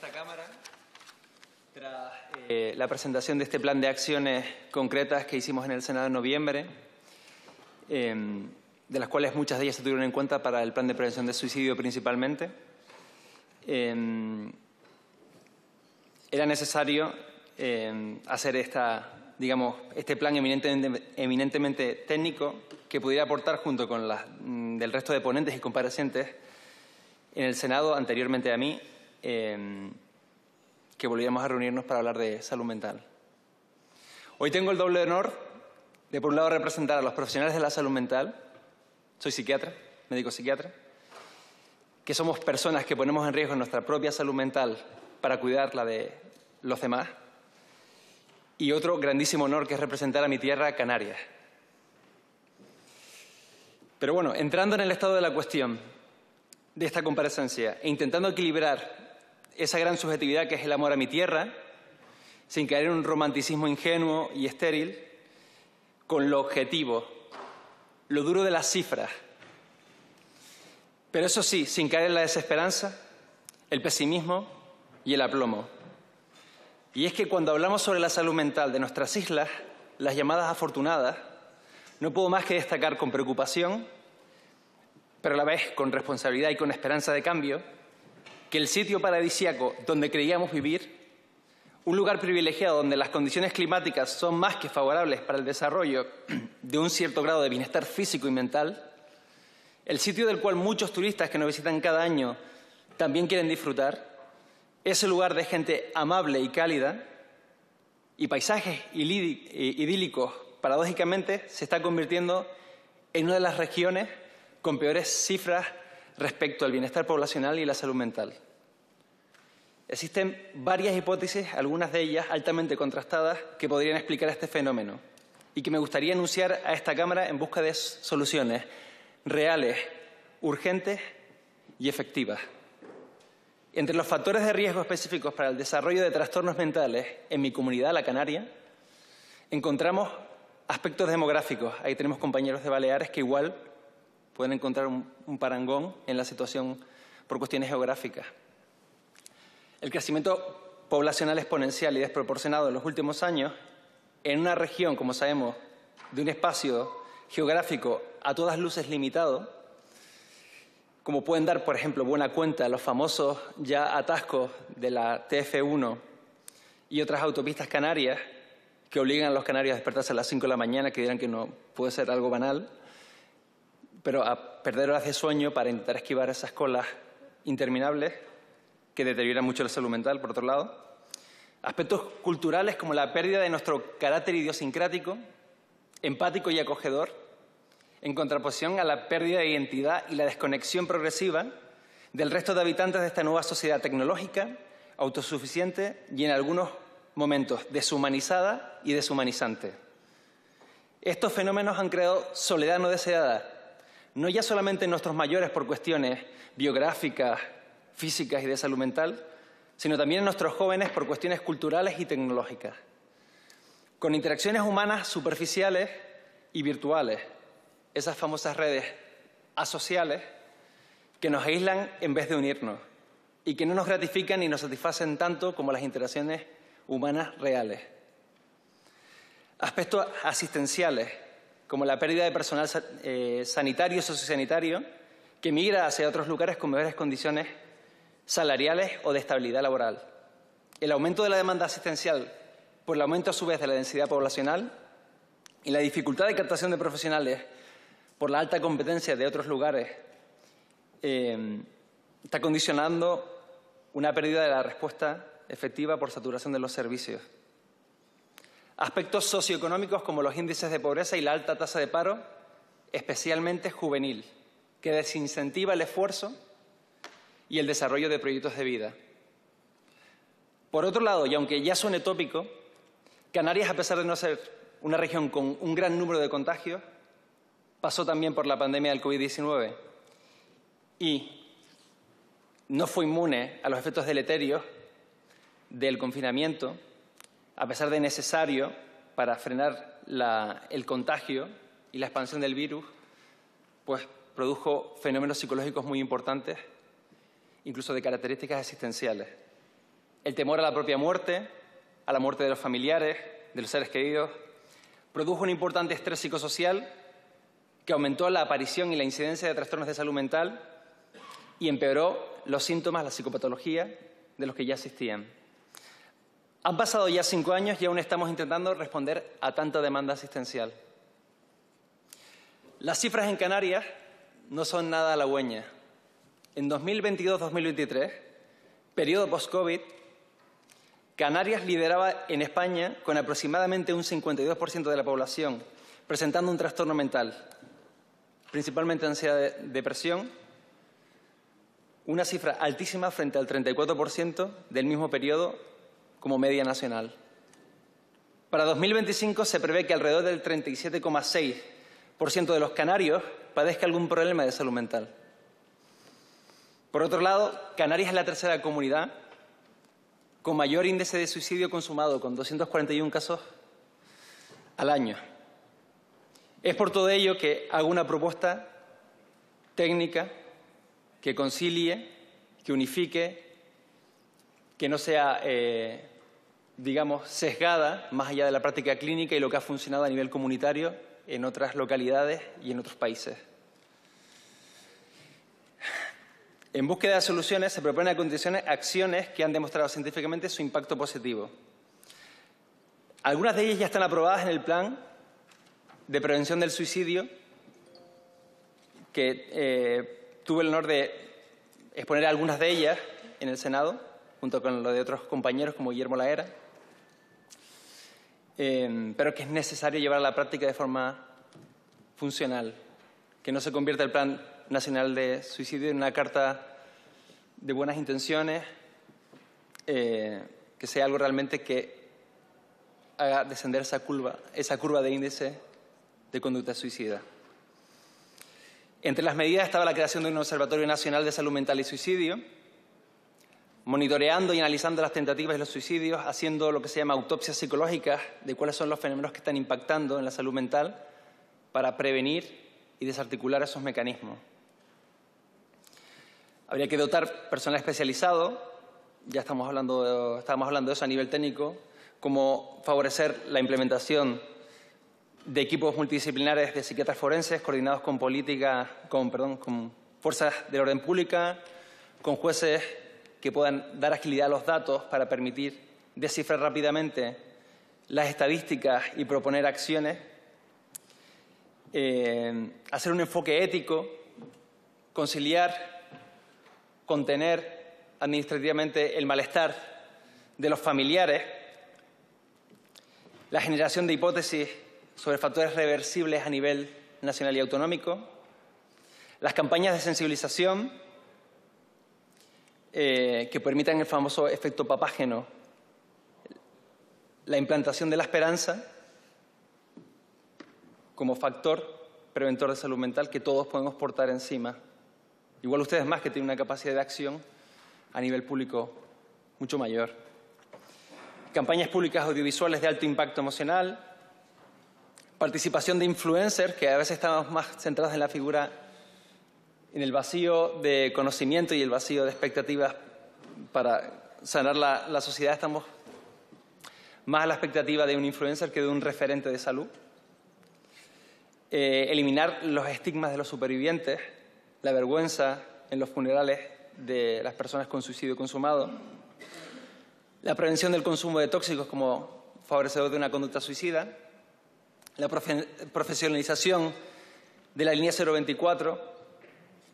Esta Cámara, tras la presentación de este plan de acciones concretas que hicimos en el Senado en noviembre, de las cuales muchas de ellas se tuvieron en cuenta para el plan de prevención de suicidio principalmente, era necesario hacer este plan eminentemente técnico que pudiera aportar junto con del resto de ponentes y comparecientes en el Senado anteriormente a mí, que volviéramos a reunirnos para hablar de salud mental. Hoy tengo el doble honor de, por un lado, representar a los profesionales de la salud mental. Soy psiquiatra, médico psiquiatra, que somos personas que ponemos en riesgo nuestra propia salud mental para cuidar la de los demás. Y otro grandísimo honor que es representar a mi tierra, Canarias. Pero bueno, entrando en el estado de la cuestión de esta comparecencia e intentando equilibrar esa gran subjetividad que es el amor a mi tierra, sin caer en un romanticismo ingenuo y estéril, con lo objetivo, lo duro de las cifras. Pero eso sí, sin caer en la desesperanza, el pesimismo y el aplomo. Y es que cuando hablamos sobre la salud mental de nuestras islas, las llamadas afortunadas, no puedo más que destacar con preocupación, pero a la vez con responsabilidad y con esperanza de cambio, que el sitio paradisíaco donde creíamos vivir, un lugar privilegiado donde las condiciones climáticas son más que favorables para el desarrollo de un cierto grado de bienestar físico y mental, el sitio del cual muchos turistas que nos visitan cada año también quieren disfrutar, ese lugar de gente amable y cálida y paisajes idílicos, paradójicamente, se está convirtiendo en una de las regiones con peores cifras respecto al bienestar poblacional y la salud mental. Existen varias hipótesis, algunas de ellas altamente contrastadas, que podrían explicar este fenómeno y que me gustaría anunciar a esta Cámara en busca de soluciones reales, urgentes y efectivas. Entre los factores de riesgo específicos para el desarrollo de trastornos mentales en mi comunidad, la Canaria, encontramos aspectos demográficos. Ahí tenemos compañeros de Baleares que igual pueden encontrar un parangón en la situación por cuestiones geográficas. El crecimiento poblacional exponencial y desproporcionado en los últimos años, en una región, como sabemos, de un espacio geográfico a todas luces limitado, como pueden dar, por ejemplo, buena cuenta los famosos ya atascos de la TF1 y otras autopistas canarias que obligan a los canarios a despertarse a las 5 de la mañana, que dirán que no puede ser algo banal, pero a perder horas de sueño para intentar esquivar esas colas interminables que deterioran mucho la salud mental, por otro lado. Aspectos culturales como la pérdida de nuestro carácter idiosincrático, empático y acogedor, en contraposición a la pérdida de identidad y la desconexión progresiva del resto de habitantes de esta nueva sociedad tecnológica, autosuficiente y en algunos momentos deshumanizada y deshumanizante. Estos fenómenos han creado soledad no deseada, no ya solamente en nuestros mayores por cuestiones biográficas, físicas y de salud mental, sino también en nuestros jóvenes por cuestiones culturales y tecnológicas, con interacciones humanas superficiales y virtuales, esas famosas redes asociales que nos aíslan en vez de unirnos y que no nos gratifican ni nos satisfacen tanto como las interacciones humanas reales. Aspectos asistenciales, como la pérdida de personal sanitario y sociosanitario que migra hacia otros lugares con mejores condiciones salariales o de estabilidad laboral. El aumento de la demanda asistencial por el aumento, a su vez, de la densidad poblacional y la dificultad de captación de profesionales por la alta competencia de otros lugares está condicionando una pérdida de la respuesta efectiva por saturación de los servicios. Aspectos socioeconómicos como los índices de pobreza y la alta tasa de paro, especialmente juvenil, que desincentiva el esfuerzo y el desarrollo de proyectos de vida. Por otro lado, y aunque ya suene tópico, Canarias, a pesar de no ser una región con un gran número de contagios, pasó también por la pandemia del COVID-19 y no fue inmune a los efectos deleterios del confinamiento, a pesar de necesario para frenar el contagio y la expansión del virus, pues produjo fenómenos psicológicos muy importantes, incluso de características existenciales. el temor a la propia muerte, a la muerte de los familiares, de los seres queridos, produjo un importante estrés psicosocial que aumentó la aparición y la incidencia de trastornos de salud mental y empeoró los síntomas, la psicopatología de los que ya existían. Han pasado ya 5 años y aún estamos intentando responder a tanta demanda asistencial. Las cifras en Canarias no son nada halagüeñas. En 2022-2023, periodo post-COVID, Canarias lideraba en España con aproximadamente un 52% de la población presentando un trastorno mental, principalmente ansiedad, depresión, una cifra altísima frente al 34% del mismo periodo como media nacional. Para 2025 se prevé que alrededor del 37,6% de los canarios padezca algún problema de salud mental. Por otro lado, Canarias es la tercera comunidad con mayor índice de suicidio consumado, con 241 casos al año. Es por todo ello que hago una propuesta técnica que concilie, que unifique, que no sea, digamos, sesgada más allá de la práctica clínica y lo que ha funcionado a nivel comunitario en otras localidades y en otros países. En búsqueda de soluciones se proponen a continuación acciones que han demostrado científicamente su impacto positivo. Algunas de ellas ya están aprobadas en el Plan de Prevención del Suicidio, que tuve el honor de exponer algunas de ellas en el Senado, junto con lo de otros compañeros como Guillermo Lahera, pero que es necesario llevar a la práctica de forma funcional, que no se convierta el Plan Nacional de Suicidio en una carta de buenas intenciones, que sea algo realmente que haga descender esa curva de índice de conducta suicida. Entre las medidas estaba la creación de un Observatorio Nacional de Salud Mental y Suicidio, monitoreando y analizando las tentativas de los suicidios, haciendo lo que se llama autopsias psicológicas de cuáles son los fenómenos que están impactando en la salud mental para prevenir y desarticular esos mecanismos. Habría que dotar personal especializado, ya estábamos hablando de eso a nivel técnico, como favorecer la implementación de equipos multidisciplinares de psiquiatras forenses coordinados con fuerzas de orden pública, con jueces que puedan dar agilidad a los datos para permitir descifrar rápidamente las estadísticas y proponer acciones, hacer un enfoque ético, conciliar, contener administrativamente el malestar de los familiares, la generación de hipótesis sobre factores reversibles a nivel nacional y autonómico, las campañas de sensibilización que permitan el famoso efecto papágeno, la implantación de la esperanza como factor preventor de salud mental que todos podemos portar encima. Igual ustedes más, que tienen una capacidad de acción a nivel público mucho mayor. Campañas públicas audiovisuales de alto impacto emocional, participación de influencers, que a veces estamos más centrados en la figura, en el vacío de conocimiento y el vacío de expectativas para sanar la sociedad. Estamos más a la expectativa de un influencer que de un referente de salud. Eliminar los estigmas de los supervivientes, la vergüenza en los funerales de las personas con suicidio consumado, la prevención del consumo de tóxicos como favorecedor de una conducta suicida, la profesionalización de la línea 024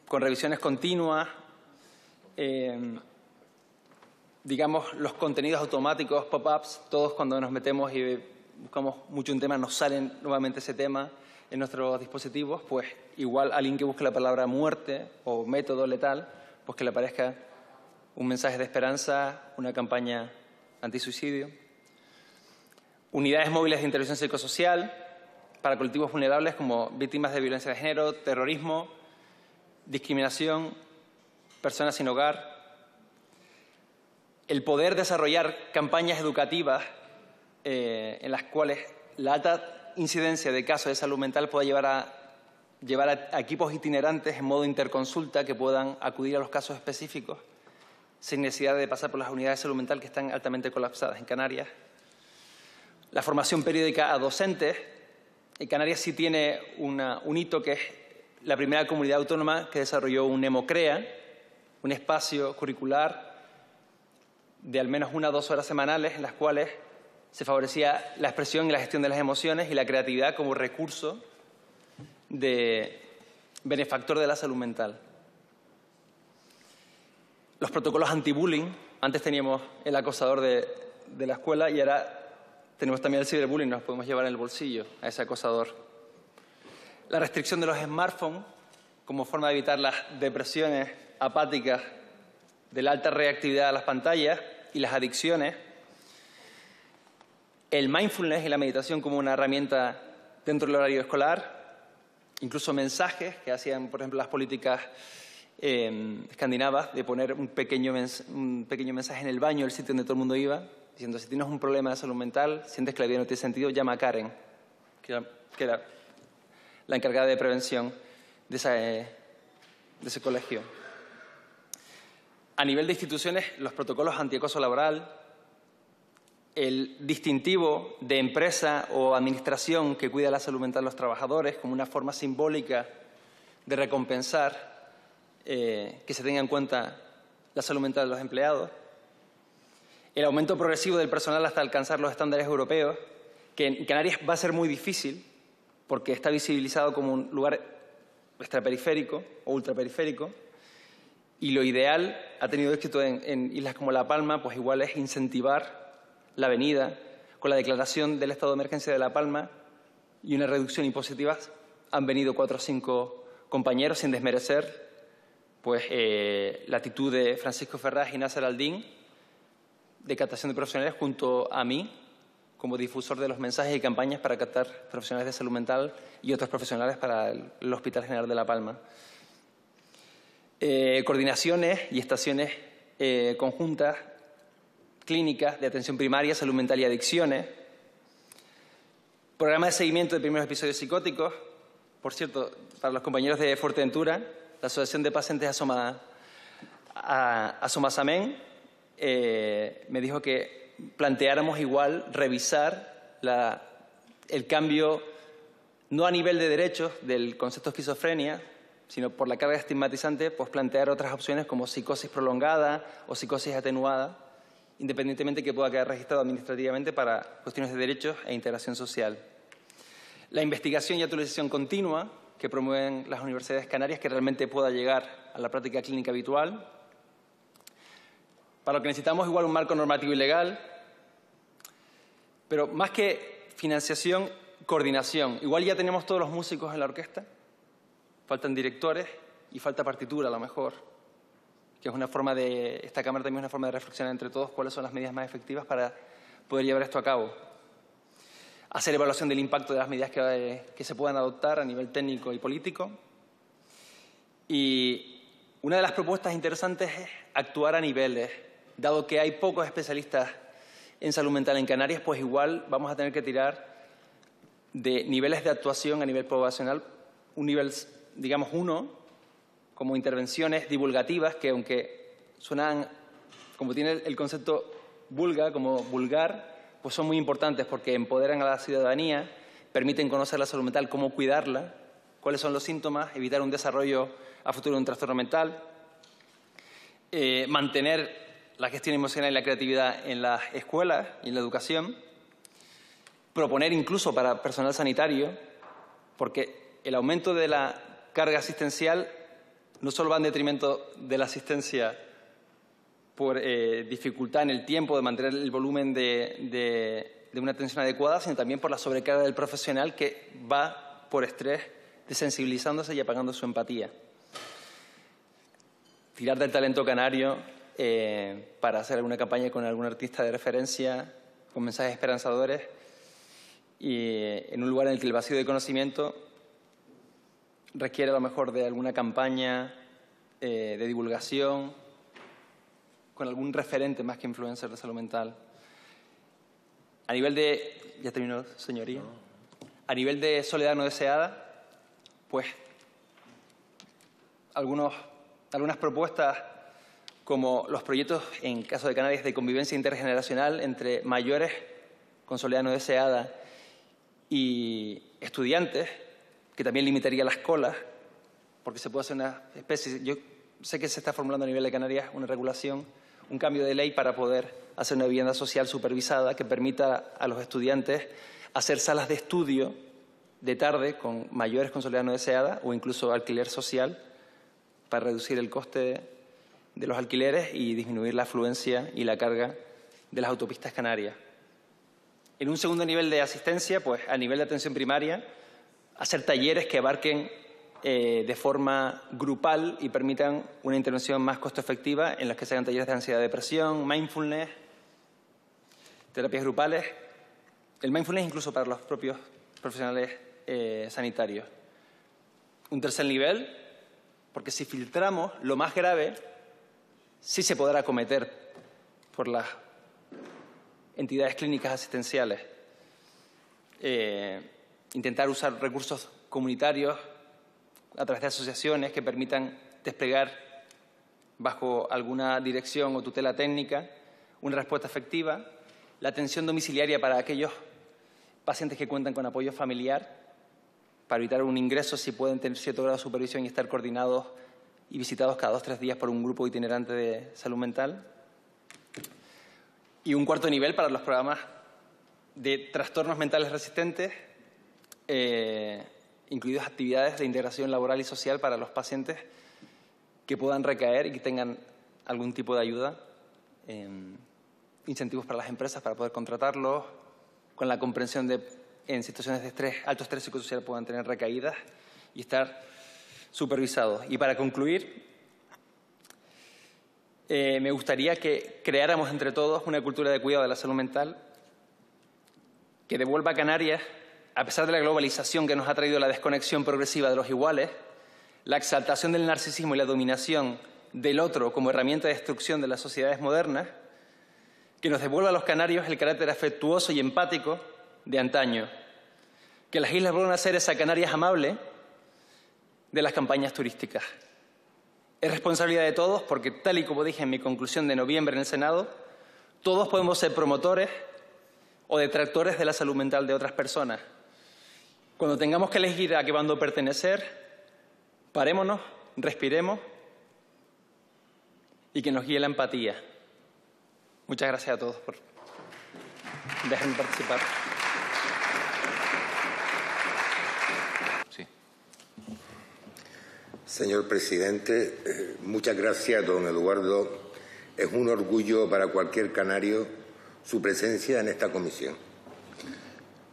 con revisiones continuas, digamos, los contenidos automáticos, pop-ups, todos cuando nos metemos y buscamos mucho un tema nos salen nuevamente ese tema en nuestros dispositivos, pues igual alguien que busque la palabra muerte o método letal, pues que le aparezca un mensaje de esperanza, una campaña antisuicidio. Unidades móviles de intervención psicosocial para colectivos vulnerables como víctimas de violencia de género, terrorismo, discriminación, personas sin hogar. El poder desarrollar campañas educativas en las cuales la alta incidencia de casos de salud mental pueda llevar a equipos itinerantes en modo interconsulta que puedan acudir a los casos específicos sin necesidad de pasar por las unidades de salud mental que están altamente colapsadas en Canarias. La formación periódica a docentes. En Canarias sí tiene un hito que es la primera comunidad autónoma que desarrolló un EMOCREA, un espacio curricular de al menos 1 o 2 horas semanales en las cuales se favorecía la expresión y la gestión de las emociones y la creatividad como recurso de benefactor de la salud mental. Los protocolos anti-bullying. Antes teníamos el acosador de la escuela y ahora tenemos también el ciberbullying. Nos podemos llevar en el bolsillo a ese acosador. La restricción de los smartphones como forma de evitar las depresiones apáticas de la alta reactividad a las pantallas y las adicciones. El mindfulness y la meditación como una herramienta dentro del horario escolar. Incluso mensajes que hacían, por ejemplo, las políticas escandinavas de poner un pequeño mensaje en el baño, el sitio donde todo el mundo iba, diciendo: si tienes un problema de salud mental, sientes que la vida no tiene sentido, llama a Karen, que era la encargada de prevención de ese colegio. A nivel de instituciones, los protocolos antiacoso laboral, el distintivo de empresa o administración que cuida la salud mental de los trabajadores como una forma simbólica de recompensar que se tenga en cuenta la salud mental de los empleados. El aumento progresivo del personal hasta alcanzar los estándares europeos, que en Canarias va a ser muy difícil porque está visibilizado como un lugar extraperiférico o ultraperiférico, y lo ideal, ha tenido éxito en islas como La Palma, pues igual es incentivar la venida. Con la declaración del estado de emergencia de La Palma y una reducción impositiva han venido 4 o 5 compañeros, sin desmerecer pues, la actitud de Francisco Ferraz y Nasser Aldín de captación de profesionales junto a mí como difusor de los mensajes y campañas para captar profesionales de salud mental y otros profesionales para el Hospital General de La Palma. Coordinaciones y estaciones conjuntas clínicas de atención primaria, salud mental y adicciones. Programa de seguimiento de primeros episodios psicóticos. Por cierto, para los compañeros de Fuerteventura, la Asociación de Pacientes Asomasamen me dijo que planteáramos igual revisar el cambio, no a nivel de derechos del concepto de esquizofrenia, sino por la carga estigmatizante, pues plantear otras opciones como psicosis prolongada o psicosis atenuada, independientemente que pueda quedar registrado administrativamente para cuestiones de derechos e integración social. La investigación y actualización continua que promueven las universidades canarias, que realmente pueda llegar a la práctica clínica habitual. Para lo que necesitamos igual un marco normativo y legal, pero más que financiación, coordinación. Igual ya tenemos todos los músicos en la orquesta, faltan directores y falta partitura a lo mejor, que es una forma de, esta Cámara también es una forma de reflexionar entre todos cuáles son las medidas más efectivas para poder llevar esto a cabo. Hacer evaluación del impacto de las medidas que se puedan adoptar a nivel técnico y político. Y una de las propuestas interesantes es actuar a niveles. Dado que hay pocos especialistas en salud mental en Canarias, pues igual vamos a tener que tirar de niveles de actuación a nivel poblacional, un nivel, digamos, 1, como intervenciones divulgativas que, aunque suenan, como tiene el concepto como vulgar, pues son muy importantes porque empoderan a la ciudadanía, permiten conocer la salud mental, cómo cuidarla, cuáles son los síntomas, evitar un desarrollo a futuro de un trastorno mental, mantener la gestión emocional y la creatividad en las escuelas y en la educación, proponer incluso para personal sanitario, porque el aumento de la carga asistencial no solo va en detrimento de la asistencia por dificultad en el tiempo de mantener el volumen de una atención adecuada, sino también por la sobrecarga del profesional que va por estrés desensibilizándose y apagando su empatía. Tirar del talento canario para hacer alguna campaña con algún artista de referencia, con mensajes esperanzadores, y en un lugar en el que el vacío de conocimiento requiere a lo mejor de alguna campaña de divulgación, con algún referente más que influencer de salud mental. A nivel de... ¿Ya terminó, señoría? A nivel de soledad no deseada, pues algunas propuestas como los proyectos, en caso de Canarias, de convivencia intergeneracional entre mayores con soledad no deseada y estudiantes, que también limitaría las colas, porque se puede hacer una especie. Yo sé que se está formulando a nivel de Canarias una regulación, un cambio de ley para poder hacer una vivienda social supervisada que permita a los estudiantes hacer salas de estudio de tarde con mayores con soledad no deseada o incluso alquiler social para reducir el coste de los alquileres y disminuir la afluencia y la carga de las autopistas canarias. En un segundo nivel de asistencia, pues a nivel de atención primaria, hacer talleres que abarquen de forma grupal y permitan una intervención más costo efectiva en las que se hagan talleres de ansiedad, depresión, mindfulness, terapias grupales. El mindfulness incluso para los propios profesionales sanitarios. Un tercer nivel, porque si filtramos lo más grave, sí se podrá acometer por las entidades clínicas asistenciales. Intentar usar recursos comunitarios a través de asociaciones que permitan desplegar bajo alguna dirección o tutela técnica una respuesta efectiva. La atención domiciliaria para aquellos pacientes que cuentan con apoyo familiar, para evitar un ingreso si pueden tener cierto grado de supervisión y estar coordinados y visitados cada 2 o 3 días por un grupo itinerante de salud mental. Y un cuarto nivel para los programas de trastornos mentales resistentes, incluidas actividades de integración laboral y social para los pacientes que puedan recaer y que tengan algún tipo de ayuda, incentivos para las empresas para poder contratarlos, con la comprensión de en situaciones de estrés, alto estrés psicosocial puedan tener recaídas y estar supervisados. Y para concluir, me gustaría que creáramos entre todos una cultura de cuidado de la salud mental que devuelva a Canarias, a pesar de la globalización que nos ha traído la desconexión progresiva de los iguales, la exaltación del narcisismo y la dominación del otro como herramienta de destrucción de las sociedades modernas, que nos devuelva a los canarios el carácter afectuoso y empático de antaño, que las islas vuelvan a ser esa Canarias amable de las campañas turísticas. Es responsabilidad de todos porque, tal y como dije en mi conclusión de noviembre en el Senado, todos podemos ser promotores o detractores de la salud mental de otras personas. Cuando tengamos que elegir a qué bando pertenecer, parémonos, respiremos y que nos guíe la empatía. Muchas gracias a todos por dejarme participar. Sí. Señor presidente, muchas gracias, don Eduardo. Es un orgullo para cualquier canario su presencia en esta comisión.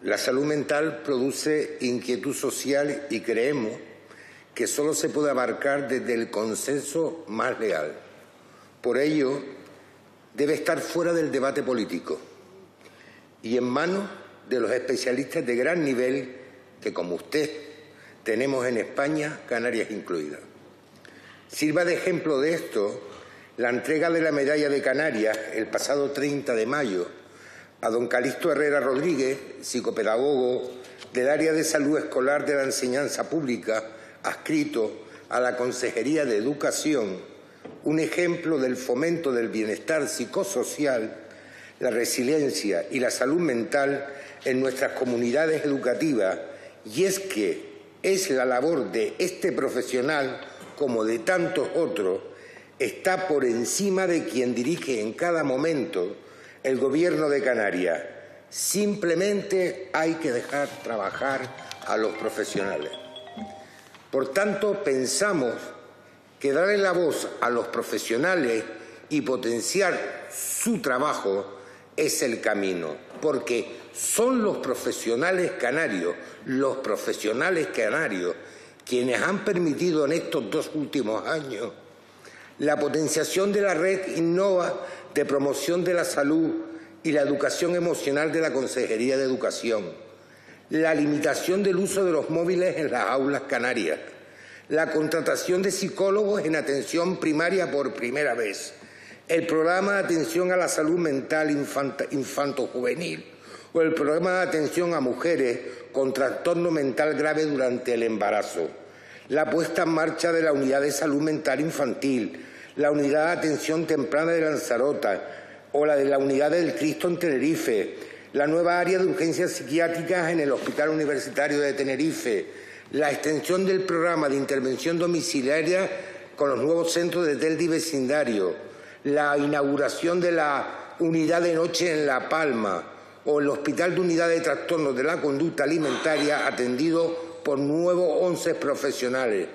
La salud mental produce inquietud social y creemos que solo se puede abarcar desde el consenso más leal. Por ello, debe estar fuera del debate político y en manos de los especialistas de gran nivel que, como usted, tenemos en España, Canarias incluida. Sirva de ejemplo de esto la entrega de la Medalla de Canarias el pasado 30 de mayo a don Calixto Herrera Rodríguez, psicopedagogo del área de salud escolar de la enseñanza pública, adscrito a la Consejería de Educación, un ejemplo del fomento del bienestar psicosocial, la resiliencia y la salud mental en nuestras comunidades educativas, y es que es la labor de este profesional, como de tantos otros, está por encima de quien dirige en cada momento el Gobierno de Canarias. Simplemente hay que dejar trabajar a los profesionales. Por tanto, pensamos que darle la voz a los profesionales y potenciar su trabajo es el camino, porque son los profesionales canarios, quienes han permitido en estos 2 últimos años la potenciación de la red Innova de promoción de la salud y la educación emocional de la Consejería de Educación, la limitación del uso de los móviles en las aulas canarias, la contratación de psicólogos en atención primaria por primera vez, el programa de atención a la salud mental infanto-juvenil o el programa de atención a mujeres con trastorno mental grave durante el embarazo, la puesta en marcha de la unidad de salud mental infantil, la unidad de atención temprana de Lanzarote o la de la unidad del Cristo en Tenerife, la nueva área de urgencias psiquiátricas en el Hospital Universitario de Tenerife, la extensión del programa de intervención domiciliaria con los nuevos centros de Telde y vecindario, la inauguración de la unidad de noche en La Palma o el Hospital de Unidad de Trastornos de la Conducta Alimentaria atendido por nuevos 11 profesionales,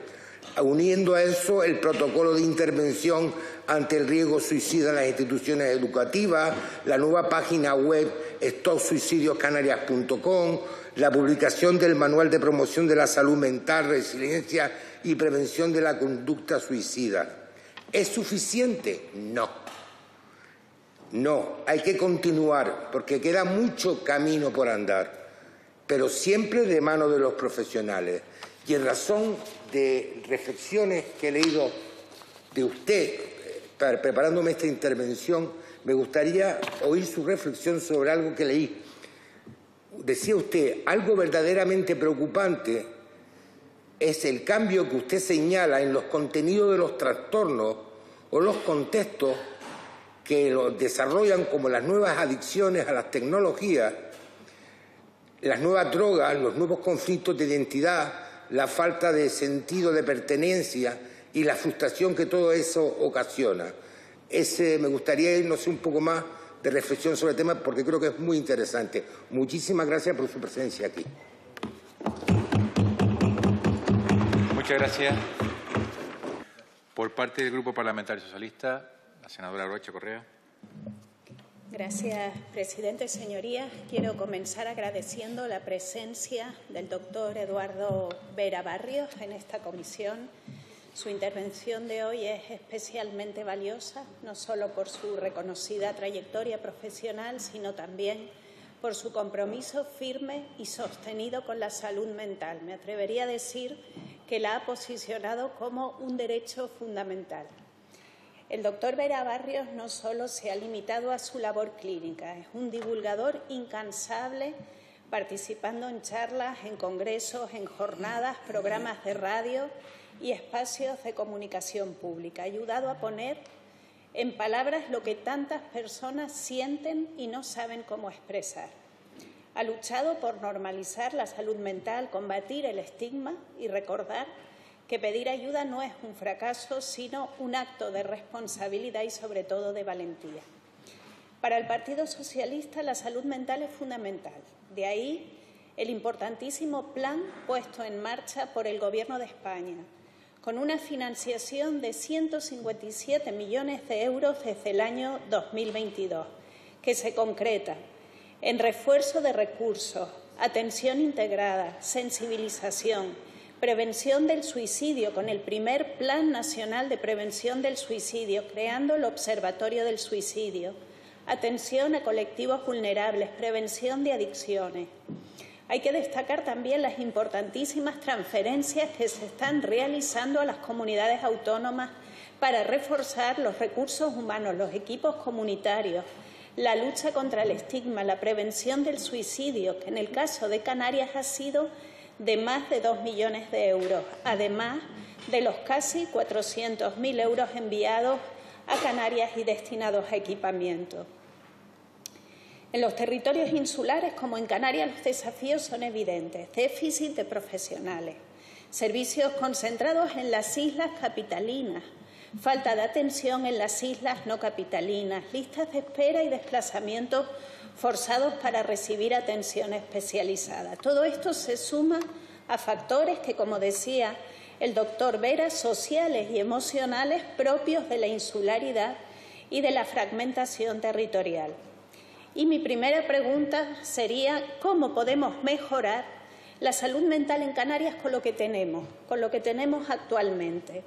uniendo a eso el protocolo de intervención ante el riesgo suicida en las instituciones educativas, la nueva página web stopsuicidoscanarias.com, la publicación del Manual de Promoción de la Salud Mental, Resiliencia y Prevención de la Conducta Suicida. ¿Es suficiente? No. No, hay que continuar porque queda mucho camino por andar, pero siempre de mano de los profesionales. Y en razón de reflexiones que he leído de usted preparándome esta intervención, me gustaría oír su reflexión sobre algo que leí. Decía usted, algo verdaderamente preocupante es el cambio que usted señala en los contenidos de los trastornos o los contextos que los desarrollan, como las nuevas adicciones a las tecnologías, las nuevas drogas, los nuevos conflictos de identidad, la falta de sentido de pertenencia y la frustración que todo eso ocasiona. Me gustaría irnos un poco más de reflexión sobre el tema porque creo que es muy interesante. Muchísimas gracias por su presencia aquí. Muchas gracias. Por parte del Grupo Parlamentario Socialista, la senadora Rocha Correa. Gracias, presidente. Señorías, quiero comenzar agradeciendo la presencia del doctor Eduardo Vera Barrios en esta comisión. Su intervención de hoy es especialmente valiosa, no solo por su reconocida trayectoria profesional, sino también por su compromiso firme y sostenido con la salud mental. Me atrevería a decir que la ha posicionado como un derecho fundamental. El doctor Vera Barrios no solo se ha limitado a su labor clínica, es un divulgador incansable, participando en charlas, en congresos, en jornadas, programas de radio y espacios de comunicación pública. Ha ayudado a poner en palabras lo que tantas personas sienten y no saben cómo expresar. Ha luchado por normalizar la salud mental, combatir el estigma y recordar que pedir ayuda no es un fracaso, sino un acto de responsabilidad y, sobre todo, de valentía. Para el Partido Socialista, la salud mental es fundamental. De ahí el importantísimo plan puesto en marcha por el Gobierno de España, con una financiación de 157 millones de euros desde el año 2022, que se concreta en refuerzo de recursos, atención integrada, sensibilización, prevención del suicidio, con el primer Plan Nacional de Prevención del Suicidio, creando el Observatorio del Suicidio, atención a colectivos vulnerables, prevención de adicciones. Hay que destacar también las importantísimas transferencias que se están realizando a las comunidades autónomas para reforzar los recursos humanos, los equipos comunitarios, la lucha contra el estigma, la prevención del suicidio, que en el caso de Canarias ha sido de más de 2 millones de euros, además de los casi 400.000 euros enviados a Canarias y destinados a equipamiento. En los territorios insulares, como en Canarias, los desafíos son evidentes: déficit de profesionales, servicios concentrados en las islas capitalinas, falta de atención en las islas no capitalinas, listas de espera y desplazamientos forzados para recibir atención especializada. Todo esto se suma a factores que, como decía el doctor Vera, sociales y emocionales propios de la insularidad y de la fragmentación territorial. Y mi primera pregunta sería: ¿cómo podemos mejorar la salud mental en Canarias con lo que tenemos actualmente?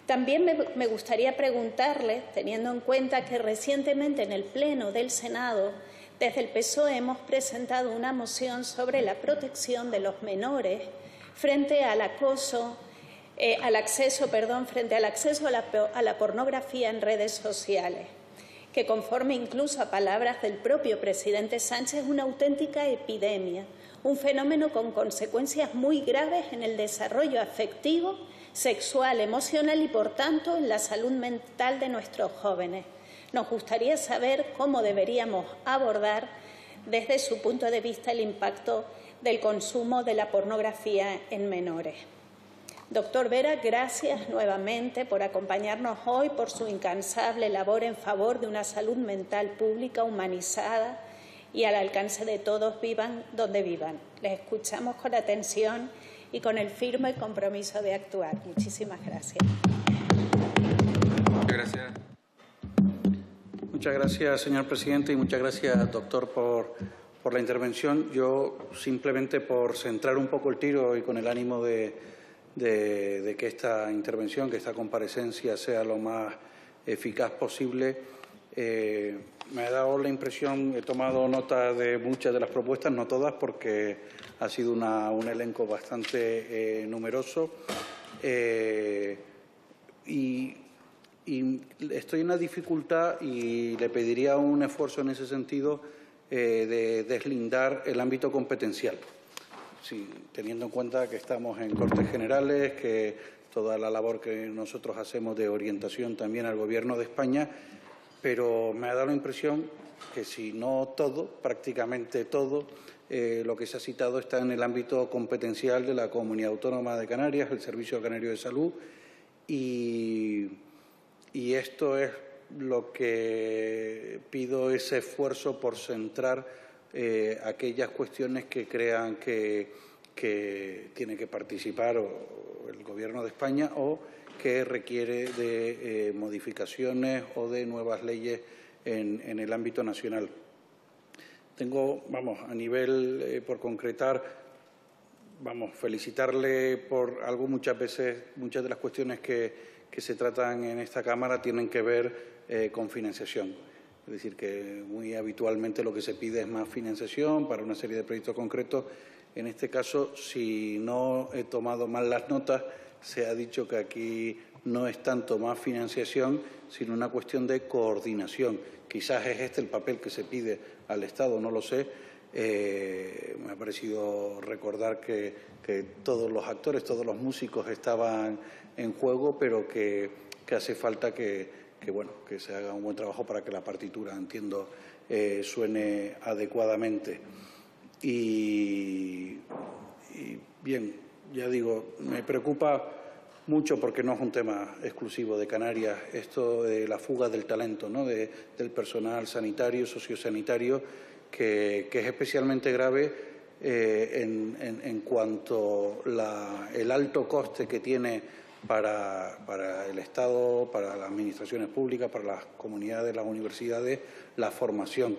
También me gustaría preguntarle, teniendo en cuenta que recientemente en el Pleno del Senado, desde el PSOE hemos presentado una moción sobre la protección de los menores frente al acceso a la pornografía en redes sociales, que, conforme incluso a palabras del propio presidente Sánchez, es una auténtica epidemia, un fenómeno con consecuencias muy graves en el desarrollo afectivo sexual, emocional y, por tanto, en la salud mental de nuestros jóvenes. Nos gustaría saber cómo deberíamos abordar desde su punto de vista el impacto del consumo de la pornografía en menores. Doctor Vera, gracias nuevamente por acompañarnos hoy, por su incansable labor en favor de una salud mental pública, humanizada y al alcance de todos, vivan donde vivan. Les escuchamos con atención y con el firme compromiso de actuar. Muchísimas gracias. Muchas gracias. Muchas gracias, señor presidente, y muchas gracias, doctor, por la intervención. Yo, simplemente por centrar un poco el tiro y con el ánimo de que esta intervención, que esta comparecencia sea lo más eficaz posible, me ha dado la impresión, he tomado nota de muchas de las propuestas, no todas, porque ha sido un elenco bastante numeroso, y estoy en una dificultad y le pediría un esfuerzo en ese sentido de deslindar el ámbito competencial. Sí, teniendo en cuenta que estamos en Cortes Generales, que toda la labor que nosotros hacemos de orientación también al Gobierno de España, pero me ha dado la impresión que si no todo, prácticamente todo, lo que se ha citado está en el ámbito competencial de la Comunidad Autónoma de Canarias, el Servicio Canario de Salud, y esto es lo que pido, ese esfuerzo por centrar aquellas cuestiones que crean que tiene que participar el Gobierno de España o que requiere de modificaciones o de nuevas leyes en el ámbito nacional. Tengo, a nivel, por concretar, felicitarle por algo. Muchas veces, muchas de las cuestiones que se tratan en esta Cámara tienen que ver con financiación. Es decir, que muy habitualmente lo que se pide es más financiación para una serie de proyectos concretos. En este caso, si no he tomado mal las notas, se ha dicho que aquí no es tanto más financiación, sino una cuestión de coordinación. Quizás es este el papel que se pide al Estado, no lo sé. Me ha parecido recordar que todos los actores, todos los músicos estaban en juego, pero que hace falta que se haga un buen trabajo para que la partitura, entiendo, suene adecuadamente. Y bien, ya digo, me preocupa mucho porque no es un tema exclusivo de Canarias, esto de la fuga del talento, ¿no? del personal sanitario, sociosanitario, que es especialmente grave en cuanto el alto coste que tiene para el Estado, para las administraciones públicas, para las comunidades, las universidades, la formación.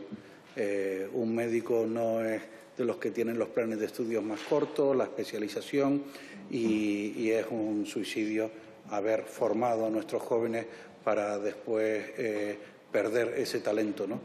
Un médico no es de los que tienen los planes de estudios más cortos, la especialización, y es un suicidio haber formado a nuestros jóvenes para después perder ese talento, ¿no?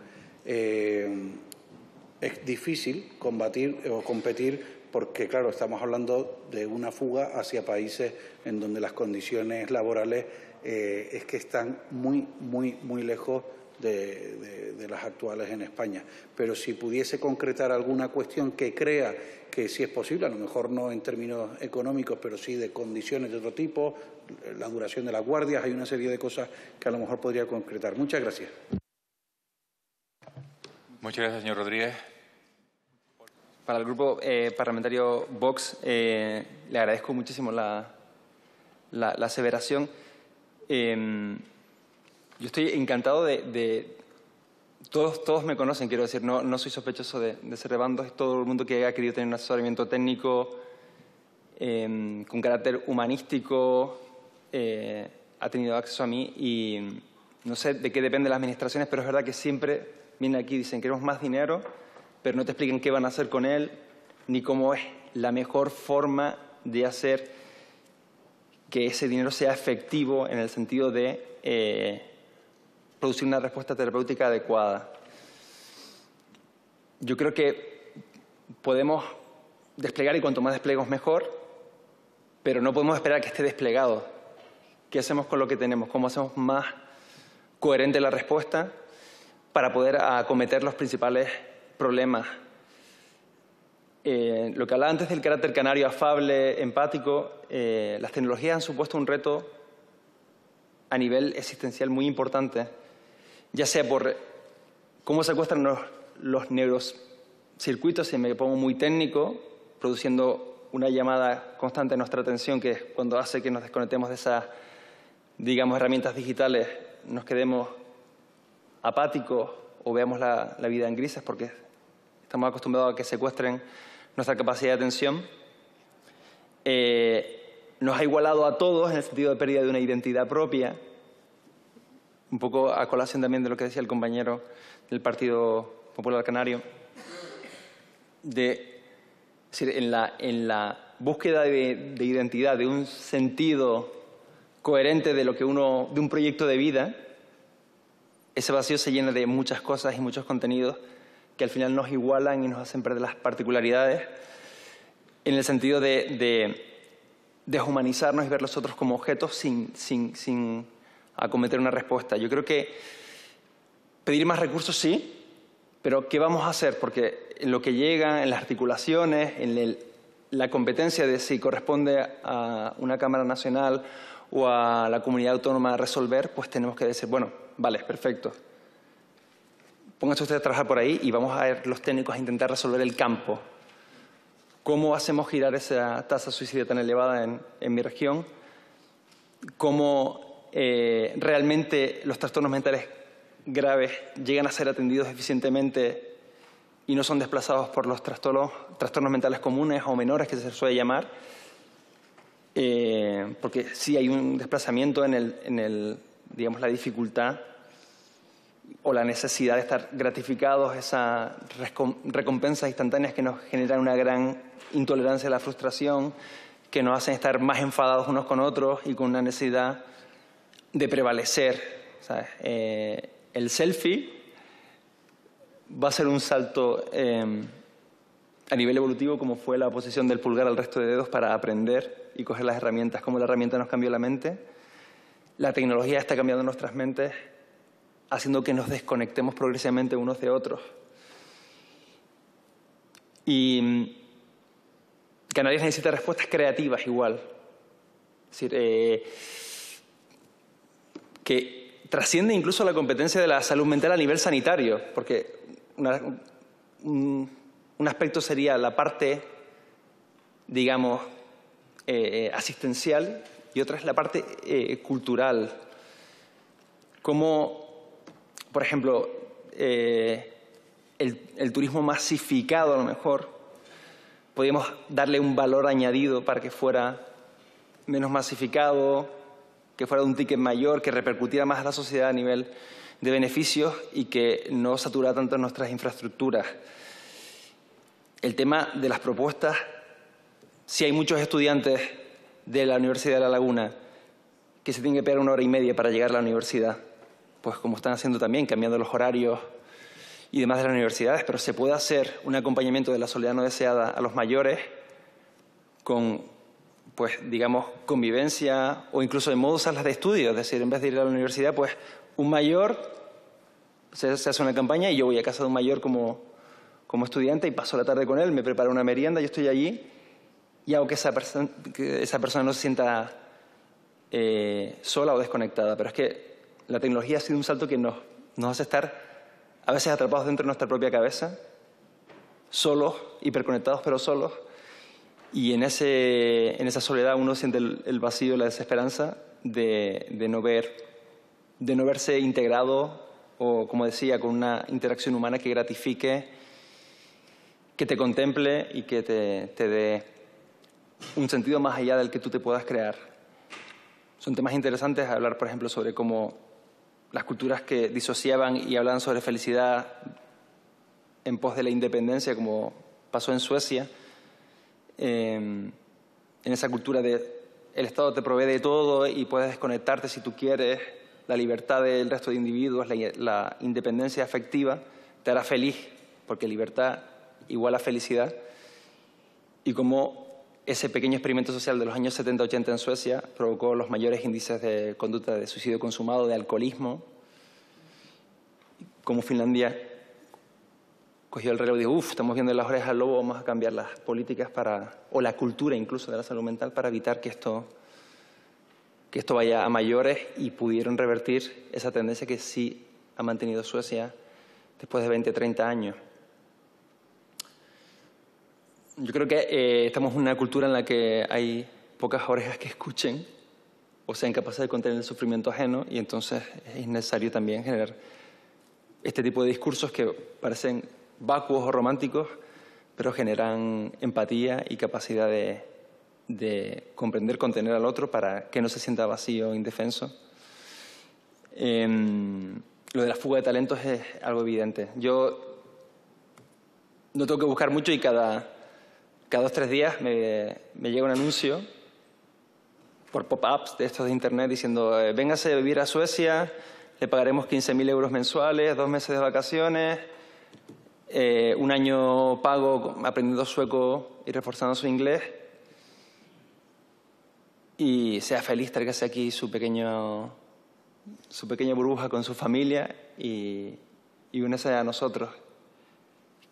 Es difícil combatir o competir porque, claro, estamos hablando de una fuga hacia países en donde las condiciones laborales es que están muy, muy, muy lejos de las actuales en España. Pero si pudiese concretar alguna cuestión que crea que sí es posible, a lo mejor no en términos económicos, pero sí de condiciones de otro tipo, la duración de las guardias, hay una serie de cosas que a lo mejor podría concretar. Muchas gracias. Muchas gracias, señor Rodríguez. Para el Grupo Parlamentario Vox, le agradezco muchísimo la aseveración. Yo estoy encantado todos me conocen, quiero decir, no soy sospechoso de ser de bandos. Es todo el mundo que ha querido tener un asesoramiento técnico con carácter humanístico, ha tenido acceso a mí, y no sé de qué depende las administraciones, pero es verdad que siempre vienen aquí y dicen queremos más dinero, pero no te explican qué van a hacer con él, ni cómo es la mejor forma de hacer que ese dinero sea efectivo en el sentido de producir una respuesta terapéutica adecuada. Yo creo que podemos desplegar, y cuanto más desplegamos mejor, pero no podemos esperar a que esté desplegado. ¿Qué hacemos con lo que tenemos? ¿Cómo hacemos más coherente la respuesta para poder acometer los principales problemas? lo que hablaba antes del carácter canario afable, empático, las tecnologías han supuesto un reto a nivel existencial muy importante, ya sea por cómo se secuestran los neurocircuitos, si me pongo muy técnico, produciendo una llamada constante a nuestra atención, que es cuando hace que nos desconectemos de esas, digamos, herramientas digitales, nos quedemos apáticos o veamos la vida en grises porque estamos acostumbrados a que secuestren nuestra capacidad de atención. Nos ha igualado a todos en el sentido de pérdida de una identidad propia, un poco a colación también de lo que decía el compañero del Partido Popular Canario, es decir, en la búsqueda de identidad, de un sentido coherente de de un proyecto de vida, ese vacío se llena de muchas cosas y muchos contenidos que al final nos igualan y nos hacen perder las particularidades en el sentido de deshumanizarnos y ver los otros como objetos sin acometer una respuesta. Yo creo que pedir más recursos sí, pero ¿qué vamos a hacer? Porque en lo que llega, en las articulaciones, en la competencia de si corresponde a una Cámara Nacional o a la comunidad autónoma resolver, pues tenemos que decir, bueno, vale, perfecto. Pónganse ustedes a trabajar por ahí y vamos a ver los técnicos a intentar resolver el campo. ¿Cómo hacemos girar esa tasa de suicidio tan elevada en mi región? ¿Cómo realmente los trastornos mentales graves llegan a ser atendidos eficientemente y no son desplazados por los trastornos mentales comunes o menores, que se suele llamar? Porque sí hay un desplazamiento digamos, la dificultad o la necesidad de estar gratificados, esas recompensas instantáneas que nos generan una gran intolerancia a la frustración, que nos hacen estar más enfadados unos con otros y con una necesidad de prevalecer, ¿sabes? El selfie va a ser un salto a nivel evolutivo, como fue la posición del pulgar al resto de dedos para aprender y coger las herramientas. Como la herramienta nos cambió la mente, la tecnología está cambiando nuestras mentes, haciendo que nos desconectemos progresivamente unos de otros. Y Canarias necesita respuestas creativas igual. Es decir, que trasciende incluso la competencia de la salud mental a nivel sanitario, porque un aspecto sería la parte, digamos, asistencial y otra es la parte cultural. Como, por ejemplo, el turismo masificado a lo mejor, podríamos darle un valor añadido para que fuera menos masificado, que fuera de un ticket mayor, que repercutiera más a la sociedad a nivel de beneficios y que no saturara tanto nuestras infraestructuras. El tema de las propuestas, si hay muchos estudiantes de la Universidad de La Laguna que se tienen que pegar 1 hora y media para llegar a la universidad, pues como están haciendo también, cambiando los horarios y demás de las universidades, pero se puede hacer un acompañamiento de la soledad no deseada a los mayores con, pues, digamos, convivencia o incluso en modo salas de estudio. Es decir, en vez de ir a la universidad, pues, un mayor se hace una campaña y yo voy a casa de un mayor como estudiante y paso la tarde con él, me preparo una merienda, yo estoy allí y hago que esa persona no se sienta sola o desconectada. Pero es que la tecnología ha sido un salto que nos hace estar a veces atrapados dentro de nuestra propia cabeza, solos, hiperconectados pero solos, y en esa soledad uno siente el vacío, la desesperanza de no verse integrado o, como decía, con una interacción humana que gratifique, que te contemple y que te dé un sentido más allá del que tú te puedas crear. Son temas interesantes hablar, por ejemplo, sobre cómo las culturas que disociaban y hablaban sobre felicidad en pos de la independencia, como pasó en Suecia, en esa cultura de el Estado te provee de todo y puedes desconectarte si tú quieres, la libertad del resto de individuos, la independencia afectiva te hará feliz, porque libertad igual a felicidad, y cómo ese pequeño experimento social de los años 70-80 en Suecia provocó los mayores índices de conducta de suicidio consumado, de alcoholismo, como Finlandia cogió el relevo y dijo, estamos viendo las orejas al lobo, vamos a cambiar las políticas o la cultura incluso de la salud mental para evitar que esto vaya a mayores, y pudieron revertir esa tendencia que sí ha mantenido Suecia después de 20, 30 años. Yo creo que estamos en una cultura en la que hay pocas orejas que escuchen o sean capaces de contener el sufrimiento ajeno, y entonces es necesario también generar este tipo de discursos que parecen vacuos o románticos, pero generan empatía y capacidad de comprender, contener al otro para que no se sienta vacío o indefenso. Lo de la fuga de talentos es algo evidente. Yo no tengo que buscar mucho y cada 2 o 3 días me llega un anuncio por pop-ups de estos de internet diciendo véngase a vivir a Suecia, le pagaremos 15.000 euros mensuales, 2 meses de vacaciones, 1 año pago aprendiendo sueco y reforzando su inglés, y sea feliz, tráigase aquí su pequeña burbuja con su familia y únese a nosotros.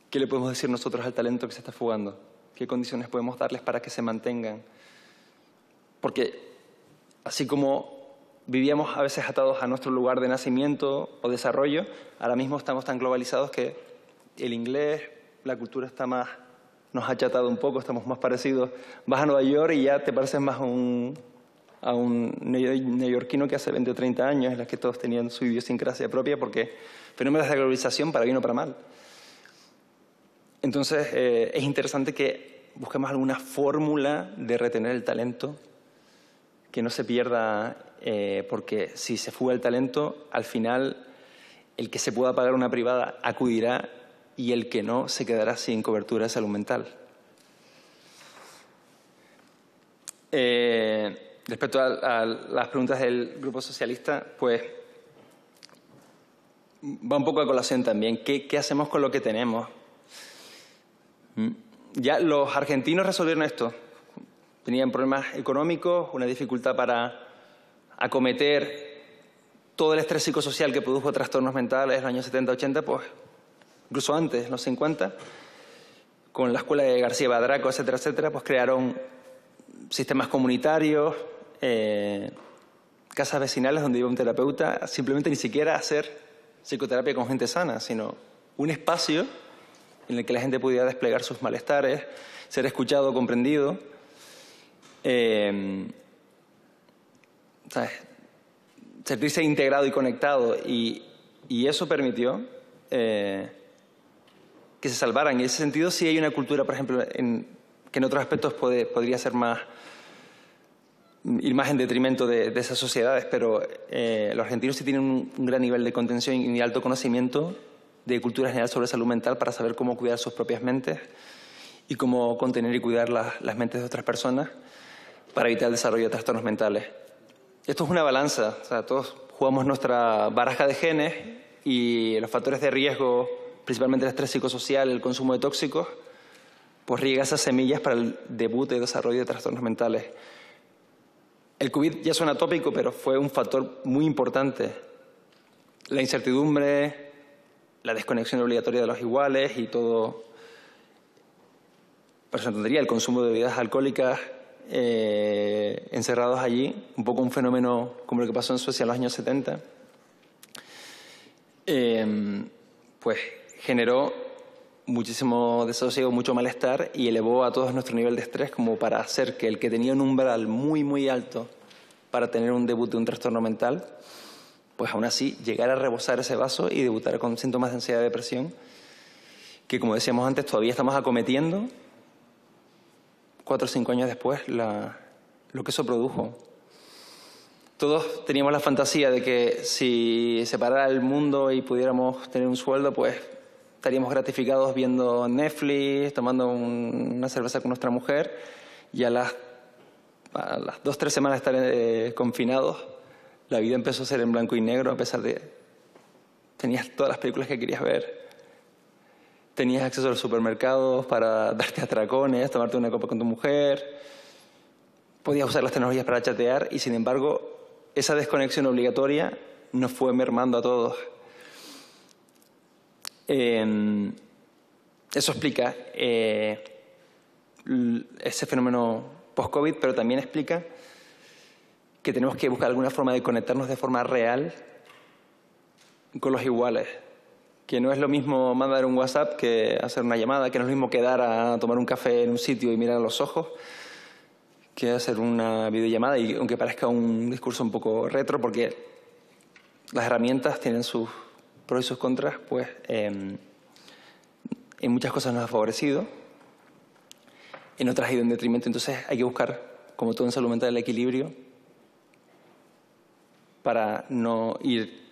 ¿Qué le podemos decir nosotros al talento que se está fugando? ¿Qué condiciones podemos darles para que se mantengan? Porque así como vivíamos a veces atados a nuestro lugar de nacimiento o desarrollo, ahora mismo estamos tan globalizados que el inglés, la cultura nos ha achatado un poco, estamos más parecidos. Vas a Nueva York y ya te pareces más a un neoyorquino que hace 20 o 30 años, en los que todos tenían su idiosincrasia propia, porque fenómenos de globalización, para bien o para mal. Entonces, es interesante que busquemos alguna fórmula de retener el talento, que no se pierda, porque si se fuga el talento, al final el que se pueda pagar una privada acudirá y el que no se quedará sin cobertura de salud mental. Respecto a las preguntas del Grupo Socialista, pues va un poco a colación también. ¿Qué hacemos con lo que tenemos? Ya los argentinos resolvieron esto. Tenían problemas económicos, una dificultad para acometer todo el estrés psicosocial que produjo trastornos mentales en los años 70-80, pues incluso antes, en los 50, con la escuela de García Badraco, etcétera, etcétera, pues crearon sistemas comunitarios, casas vecinales donde iba un terapeuta, simplemente ni siquiera a hacer psicoterapia con gente sana, sino un espacio en el que la gente pudiera desplegar sus malestares, ser escuchado, comprendido, ¿sabes? Sentirse integrado y conectado, y eso permitió que se salvaran. Y en ese sentido sí hay una cultura, por ejemplo, que en otros aspectos podría ser ir más en detrimento de esas sociedades, pero los argentinos sí tienen un gran nivel de contención y alto conocimiento de cultura general sobre salud mental para saber cómo cuidar sus propias mentes y cómo contener y cuidar las mentes de otras personas para evitar el desarrollo de trastornos mentales. Esto es una balanza, o sea, todos jugamos nuestra baraja de genes y los factores de riesgo, principalmente el estrés psicosocial, el consumo de tóxicos, pues riega esas semillas para el debut y desarrollo de trastornos mentales. El COVID ya suena tópico, pero fue un factor muy importante. La incertidumbre, la desconexión obligatoria de los iguales y todo, por eso entendería, el consumo de bebidas alcohólicas encerrados allí, un poco un fenómeno como el que pasó en Suecia en los años 70, pues generó muchísimo desasosiego, mucho malestar y elevó a todos nuestro nivel de estrés como para hacer que el que tenía un umbral muy, muy alto para tener un debut de un trastorno mental, pues aún así llegara a rebosar ese vaso y debutara con síntomas de ansiedad y depresión que, como decíamos antes, todavía estamos acometiendo 4 o 5 años después lo que eso produjo. Todos teníamos la fantasía de que si se parara el mundo y pudiéramos tener un sueldo, pues estaríamos gratificados viendo Netflix, tomando una cerveza con nuestra mujer, y a las 2 o 3 semanas de estar confinados, la vida empezó a ser en blanco y negro, a pesar de tenías todas las películas que querías ver, tenías acceso a los supermercados para darte atracones, tomarte una copa con tu mujer, podías usar las tecnologías para chatear, y sin embargo esa desconexión obligatoria nos fue mermando a todos. Eso explica ese fenómeno post-COVID, pero también explica que tenemos que buscar alguna forma de conectarnos de forma real con los iguales. Que no es lo mismo mandar un WhatsApp que hacer una llamada, que no es lo mismo quedar a tomar un café en un sitio y mirar a los ojos, que hacer una videollamada, y aunque parezca un discurso un poco retro, porque las herramientas tienen sus pros y sus contras, pues en muchas cosas nos ha favorecido, en otras ha ido en detrimento. Entonces hay que buscar, como todo en salud mental, el equilibrio para no ir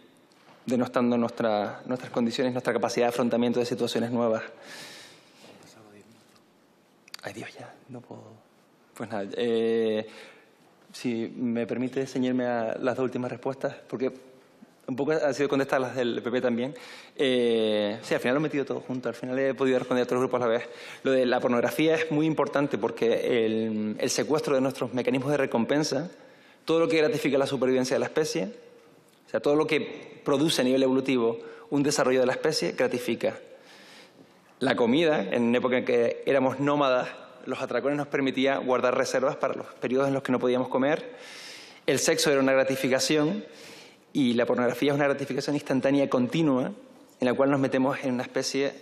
denostando nuestras condiciones, nuestra capacidad de afrontamiento de situaciones nuevas. Ay, Dios, ya, no puedo. Pues nada, si me permite ceñirme a las dos últimas respuestas, porque un poco ha sido contestar las del PP también. Sí, al final lo he metido todo junto, al final he podido responder a otros grupos a la vez. Lo de la pornografía es muy importante porque el secuestro de nuestros mecanismos de recompensa, todo lo que gratifica la supervivencia de la especie, o sea, todo lo que produce a nivel evolutivo un desarrollo de la especie, gratifica. La comida, en época en que éramos nómadas, los atracones nos permitía guardar reservas para los periodos en los que no podíamos comer. El sexo era una gratificación y la pornografía es una gratificación instantánea continua en la cual nos metemos en una especie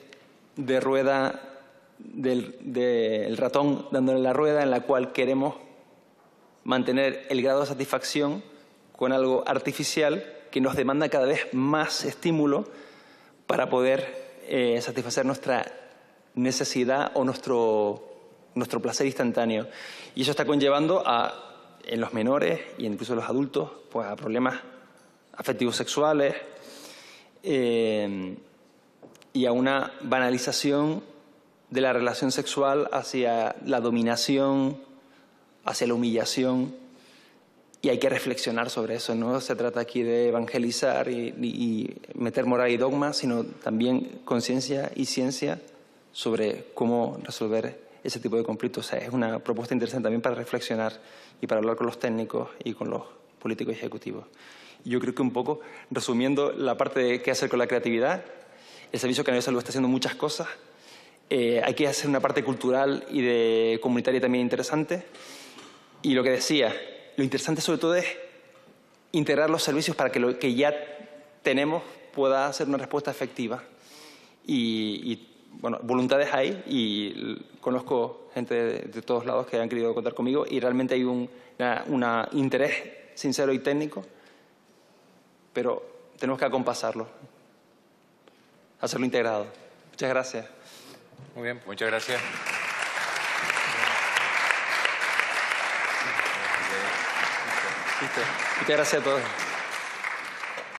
de rueda del ratón dándole la rueda, en la cual queremos mantener el grado de satisfacción con algo artificial que nos demanda cada vez más estímulo para poder satisfacer nuestra necesidad o nuestro placer instantáneo. Y eso está conllevando en los menores y incluso en los adultos, pues a problemas afectivos sexuales y a una banalización de la relación sexual hacia la dominación, hacia la humillación. Y hay que reflexionar sobre eso. No se trata aquí de evangelizar y meter moral y dogma, sino también conciencia y ciencia sobre cómo resolver ese tipo de conflictos. O sea, es una propuesta interesante también para reflexionar y para hablar con los técnicos y con los políticos y ejecutivos. Yo creo que un poco, resumiendo la parte de qué hacer con la creatividad, el Servicio Canario de Salud está haciendo muchas cosas. Hay que hacer una parte cultural y de comunitaria también interesante. Y lo que decía, lo interesante sobre todo es integrar los servicios para que lo que ya tenemos pueda ser una respuesta efectiva. Y bueno, voluntades hay y conozco gente de todos lados que han querido contar conmigo y realmente hay un interés sincero y técnico, pero tenemos que acompasarlo, hacerlo integrado. Muchas gracias. Muy bien, muchas gracias. Muchas gracias a todos.